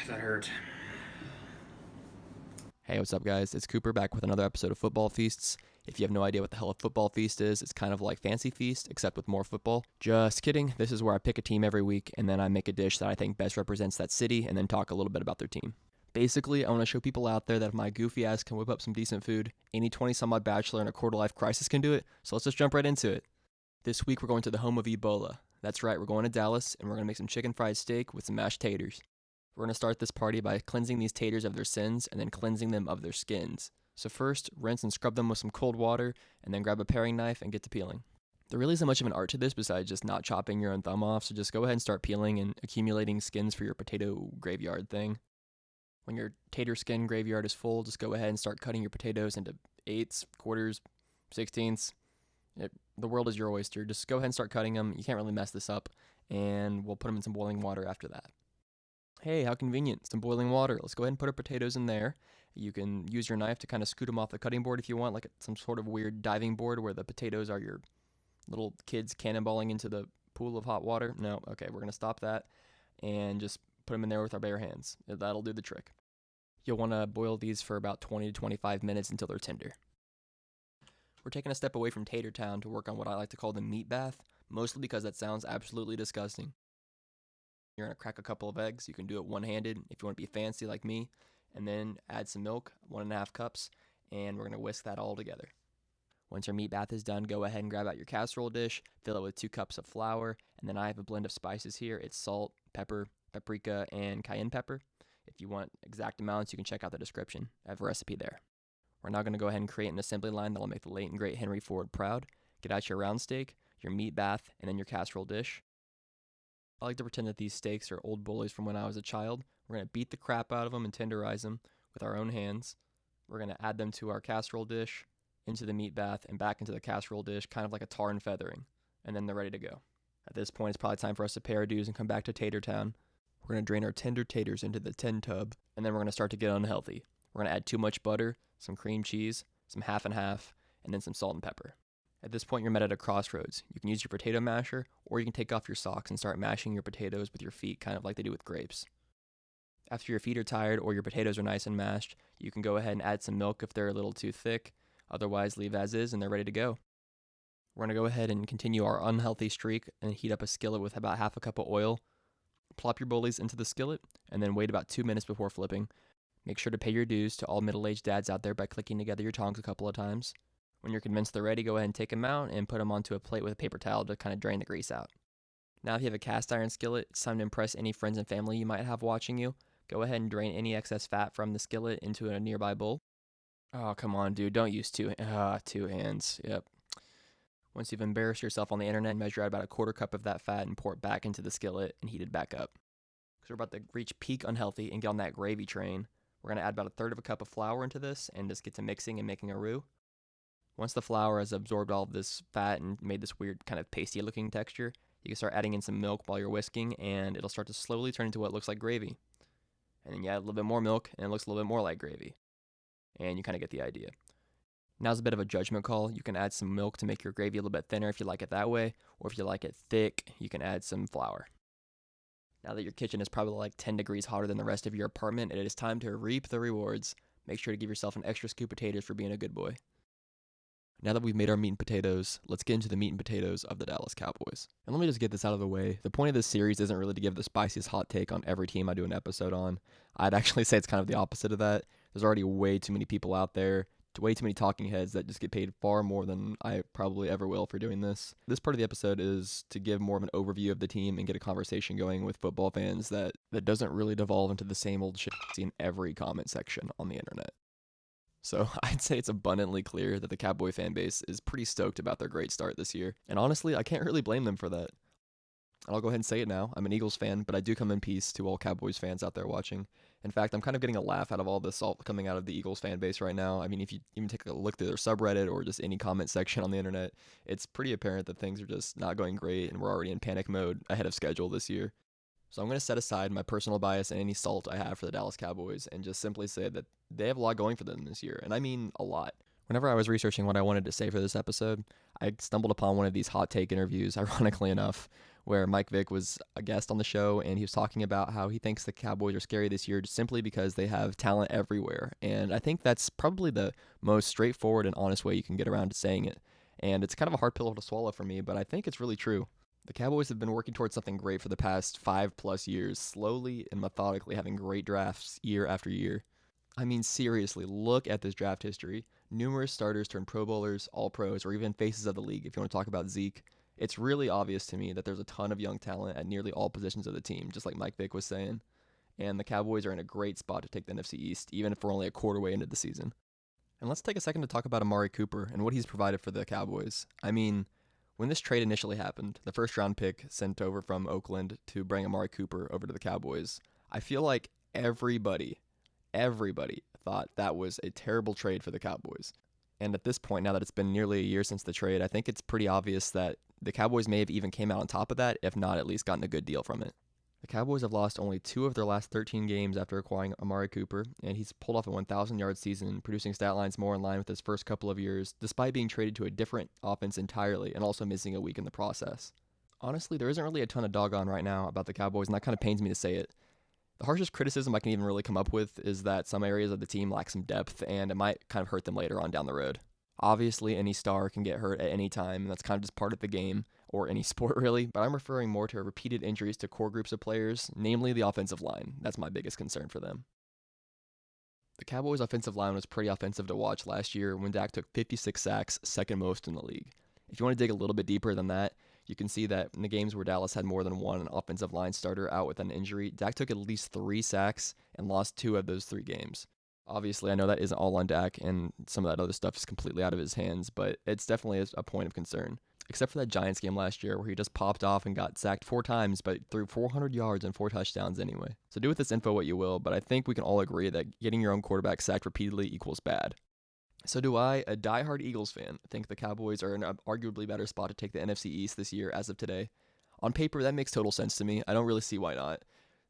That hurt. Hey, what's up, guys? It's Cooper back with another episode of Football Feasts. If you have no idea what the hell a football feast is, it's kind of like Fancy Feast, except with more football. Just kidding. This is where I pick a team every week, and then I make a dish that I think best represents that city, and then talk a little bit about their team. Basically, I want to show people out there that if my goofy ass can whip up some decent food, any 20-some-odd bachelor in a quarter-life crisis can do it, so let's just jump right into it. This week, we're going to the home of Ebola. That's right, we're going to Dallas, and we're going to make some chicken fried steak with some mashed taters. We're going to start this party by cleansing these taters of their sins and then cleansing them of their skins. So first, rinse and scrub them with some cold water, and then grab a paring knife and get to peeling. There really isn't much of an art to this besides just not chopping your own thumb off, so just go ahead and start peeling and accumulating skins for your potato graveyard thing. When your tater skin graveyard is full, just go ahead and start cutting your potatoes into eighths, quarters, sixteenths. The world is your oyster. Just go ahead and start cutting them. You can't really mess this up, and we'll put them in some boiling water after that. Hey, how convenient. Some boiling water. Let's go ahead and put our potatoes in there. You can use your knife to kind of scoot them off the cutting board if you want, like some sort of weird diving board where the potatoes are your little kids cannonballing into the pool of hot water. No, okay, we're going to stop that and just put them in there with our bare hands. That'll do the trick. You'll want to boil these for about 20 to 25 minutes until they're tender. We're taking a step away from Tater Town to work on what I like to call the meat bath, mostly because that sounds absolutely disgusting. You're going to crack a couple of eggs. You can do it one-handed if you want to be fancy like me. And then add some milk, 1.5 cups, and we're going to whisk that all together. Once your meat bath is done, go ahead and grab out your casserole dish, fill it with 2 cups of flour, and then I have a blend of spices here. It's salt, pepper, paprika, and cayenne pepper. If you want exact amounts, you can check out the description. I have a recipe there. We're now going to go ahead and create an assembly line that will make the late and great Henry Ford proud. Get out your round steak, your meat bath, and then your casserole dish. I like to pretend that these steaks are old bullies from when I was a child. We're going to beat the crap out of them and tenderize them with our own hands. We're going to add them to our casserole dish, into the meat bath, and back into the casserole dish, kind of like a tar and feathering. And then they're ready to go. At this point, it's probably time for us to pay our dues and come back to Tater Town. We're going to drain our tender taters into the tin tub, and then we're going to start to get unhealthy. We're going to add too much butter, some cream cheese, some half and half, and then some salt and pepper. At this point, you're met at a crossroads. You can use your potato masher, or you can take off your socks and start mashing your potatoes with your feet, kind of like they do with grapes. After your feet are tired or your potatoes are nice and mashed, you can go ahead and add some milk if they're a little too thick. Otherwise, leave as is and they're ready to go. We're going to go ahead and continue our unhealthy streak and heat up a skillet with about half a cup of oil. Plop your bullies into the skillet and then wait about 2 minutes before flipping. Make sure to pay your dues to all middle-aged dads out there by clicking together your tongs a couple of times. When you're convinced they're ready, go ahead and take them out and put them onto a plate with a paper towel to kind of drain the grease out. Now, if you have a cast iron skillet, it's time to impress any friends and family you might have watching you. Go ahead and drain any excess fat from the skillet into a nearby bowl. Oh, come on, dude. Don't use two hands. Yep. Once you've embarrassed yourself on the internet, measure out about a 1/4 cup of that fat and pour it back into the skillet and heat it back up. Because we're about to reach peak unhealthy and get on that gravy train. We're going to add about 1/3 of a cup of flour into this and just get to mixing and making a roux. Once the flour has absorbed all of this fat and made this weird kind of pasty looking texture, you can start adding in some milk while you're whisking, and it'll start to slowly turn into what looks like gravy. And then you add a little bit more milk, and it looks a little bit more like gravy. And you kind of get the idea. Now's a bit of a judgment call. You can add some milk to make your gravy a little bit thinner if you like it that way, or if you like it thick, you can add some flour. Now that your kitchen is probably like 10 degrees hotter than the rest of your apartment, it is time to reap the rewards. Make sure to give yourself an extra scoop of taters for being a good boy. Now that we've made our meat and potatoes, let's get into the meat and potatoes of the Dallas Cowboys. And let me just get this out of the way. The point of this series isn't really to give the spiciest hot take on every team I do an episode on. I'd actually say it's kind of the opposite of that. There's already way too many people out there, way too many talking heads that just get paid far more than I probably ever will for doing this. This part of the episode is to give more of an overview of the team and get a conversation going with football fans that doesn't really devolve into the same old shit you see in every comment section on the internet. So I'd say it's abundantly clear that the Cowboy fan base is pretty stoked about their great start this year. And honestly, I can't really blame them for that. I'll go ahead and say it now. I'm an Eagles fan, but I do come in peace to all Cowboys fans out there watching. In fact, I'm kind of getting a laugh out of all the salt coming out of the Eagles fan base right now. I mean, if you even take a look through their subreddit or just any comment section on the internet, it's pretty apparent that things are just not going great and we're already in panic mode ahead of schedule this year. So I'm going to set aside my personal bias and any salt I have for the Dallas Cowboys and just simply say that they have a lot going for them this year, and I mean a lot. Whenever I was researching what I wanted to say for this episode, I stumbled upon one of these hot take interviews, ironically enough, where Mike Vick was a guest on the show, and he was talking about how he thinks the Cowboys are scary this year simply because they have talent everywhere. And I think that's probably the most straightforward and honest way you can get around to saying it. And it's kind of a hard pill to swallow for me, but I think it's really true. The Cowboys have been working towards something great for the past 5+ years, slowly and methodically having great drafts year after year. I mean, seriously, look at this draft history. Numerous starters turned Pro Bowlers, All-Pros, or even faces of the league if you want to talk about Zeke. It's really obvious to me that there's a ton of young talent at nearly all positions of the team, just like Mike Vick was saying. And the Cowboys are in a great spot to take the NFC East, even if we're only a quarter way into the season. And let's take a second to talk about Amari Cooper and what he's provided for the Cowboys. I mean, when this trade initially happened, the first round pick sent over from Oakland to bring Amari Cooper over to the Cowboys, I feel like everybody thought that was a terrible trade for the Cowboys. And at this point, now that it's been nearly a year since the trade, I think it's pretty obvious that the Cowboys may have even came out on top of that, if not at least gotten a good deal from it. The Cowboys have lost only 2 of their last 13 games after acquiring Amari Cooper, and he's pulled off a 1,000-yard season, producing stat lines more in line with his first couple of years, despite being traded to a different offense entirely and also missing a week in the process. Honestly, there isn't really a ton of dog on right now about the Cowboys, and that kind of pains me to say it. The harshest criticism I can even really come up with is that some areas of the team lack some depth, and it might kind of hurt them later on down the road. Obviously, any star can get hurt at any time, and that's kind of just part of the game, or any sport really, but I'm referring more to repeated injuries to core groups of players, namely the offensive line. That's my biggest concern for them. The Cowboys' offensive line was pretty offensive to watch last year when Dak took 56 sacks, second most in the league. If you want to dig a little bit deeper than that, you can see that in the games where Dallas had more than one offensive line starter out with an injury, Dak took at least 3 sacks and lost 2 of those 3 games. Obviously, I know that isn't all on Dak, and some of that other stuff is completely out of his hands, but it's definitely a point of concern. Except for that Giants game last year where he just popped off and got sacked 4 times, but threw 400 yards and 4 touchdowns anyway. So do with this info what you will, but I think we can all agree that getting your own quarterback sacked repeatedly equals bad. So do I, a diehard Eagles fan, think the Cowboys are in an arguably better spot to take the NFC East this year as of today? On paper, that makes total sense to me. I don't really see why not.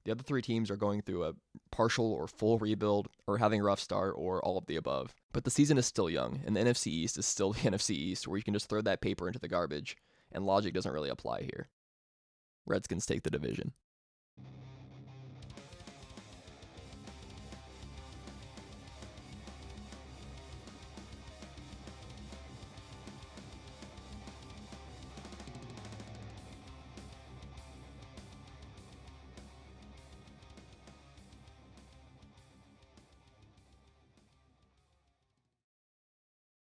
The other 3 teams are going through a partial or full rebuild, or having a rough start, or all of the above. But the season is still young, and the NFC East is still the NFC East, where you can just throw that paper into the garbage, and logic doesn't really apply here. Redskins take the division.